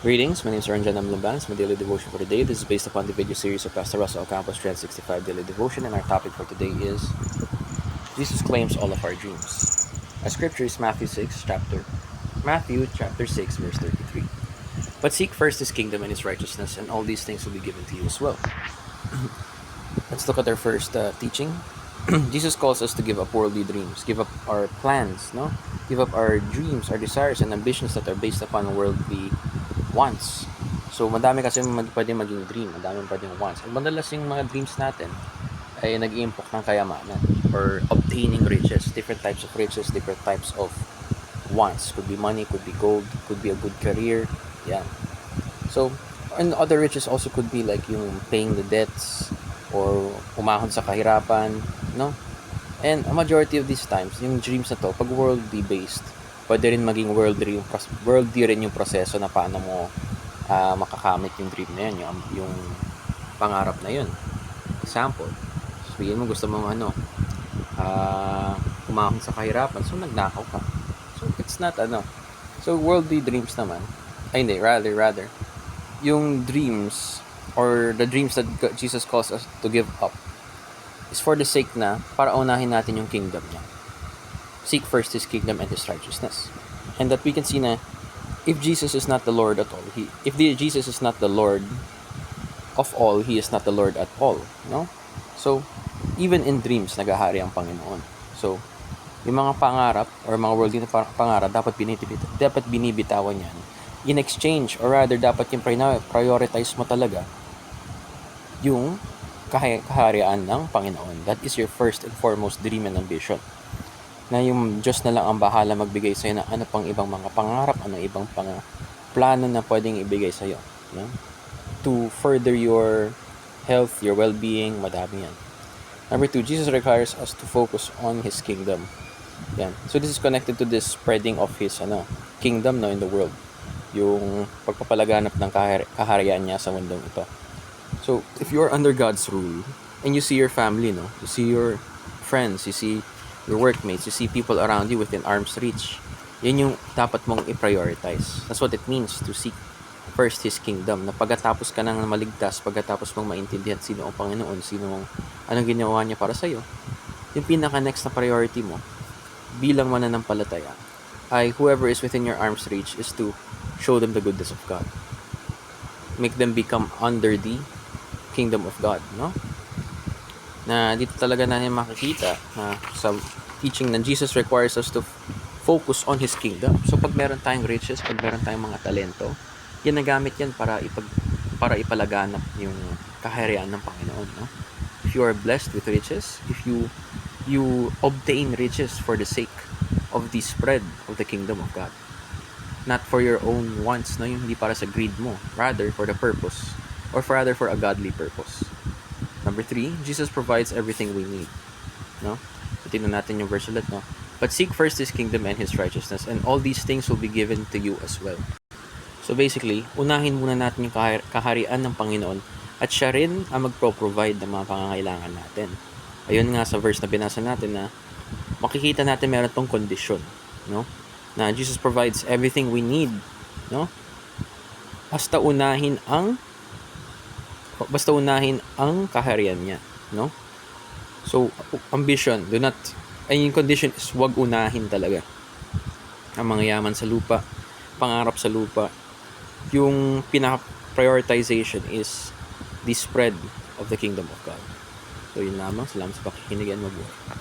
Greetings, my name is Ranjan Amlamban. It's my daily devotion for today. This is based upon the video series of Pastor Russell Ocampos 365 Daily Devotion, and our topic for today is Jesus claims all of our dreams. Our scripture is Matthew chapter 6, verse 33. But seek first His kingdom and His righteousness, and all these things will be given to you as well. Let's look at our first teaching. Jesus calls us to give up worldly dreams, give up our plans, no? Give up our dreams, our desires, and ambitions that are based upon worldly wants. So, madami kasi pwede maging dream, madami pwedeng wants. Ang madalas yung mga dreams natin ay nag-iimpok ng kayamanan or obtaining riches, different types of riches, different types of wants. Could be money, could be gold, could be a good career. Yeah. So, and other riches also could be like yung paying the debts or umahon sa kahirapan, no? And a majority of these times, yung dreams na to, pag worldly based, pwede rin maging worldly rin yung proseso na paano mo makakamit yung dream na yun, yung pangarap na yun. Example, sabihin mo gusto mong umahon sa kahirapan, so nagnakaw ka. So it's not so worldly dreams naman, rather yung dreams or the dreams that Jesus calls us to give up is for the sake na para unahin natin yung kingdom niya. Seek first His kingdom and His righteousness. And that we can see na if Jesus is not the Lord at all, Jesus is not the Lord of all, He is not the Lord at all, no? So, even in dreams, naghahari ang Panginoon. So, yung mga pangarap or mga worldly na pangarap, dapat binibitawan yan. In exchange, or rather, dapat yung prioritize mo talaga yung kaharian ng Panginoon. That is your first and foremost dream and ambition. Na yung Diyos na lang ang bahala magbigay sa'yo na ano pang ibang mga pangarap, ano ibang plano na pwedeng ibigay sa'yo. No? To further your health, your well-being, madami yan. Number 2, Jesus requires us to focus on His kingdom. Yan. So this is connected to this spreading of His kingdom in the world. Yung pagpapalaganap ng kaharian niya sa mundong ito. So, if you are under God's rule, and you see your family, you see your friends, you see your workmates, you see people around you within arm's reach, yun yung dapat mong i-prioritize. That's what it means to seek first His kingdom. Na pagkatapos ka nang maligtas, pagkatapos mong maintindihan sino ang Panginoon, anong ginawa niya para sa'yo, yung pinaka-next na priority mo, bilang mananampalataya, ay whoever is within your arm's reach is to show them the goodness of God. Make them become under the kingdom of God, no? Na dito talaga natin makikita na sa teaching na Jesus requires us to focus on His kingdom. So pag meron tayong riches, pag meron tayong mga talento, yan nagamit yan para ipalaganap yung kaharian ng Panginoon, no? If you are blessed with riches, if you obtain riches for the sake of the spread of the kingdom of God, not for your own wants, no? Yung hindi para sa greed mo, rather for the purpose or rather for a godly purpose. Number 3, Jesus provides everything we need, no? So, tingnan natin yung verse ulit, no? But seek first His kingdom and His righteousness, and all these things will be given to you as well. So basically, unahin muna natin yung kaharian ng Panginoon at siya rin ang magpro-provide ng mga pangangailangan natin. Ayun nga sa verse na binasa natin na makikita natin meron tong condition, no? Na Jesus provides everything we need, no? Basta unahin ang kaharian niya, no? So, ambition, yung condition is wag unahin talaga ang mga yaman sa lupa, pangarap sa lupa. Yung pinaka-prioritization is the spread of the kingdom of God. So, yun lamang. Salamat sa pakikinig and mabuhay.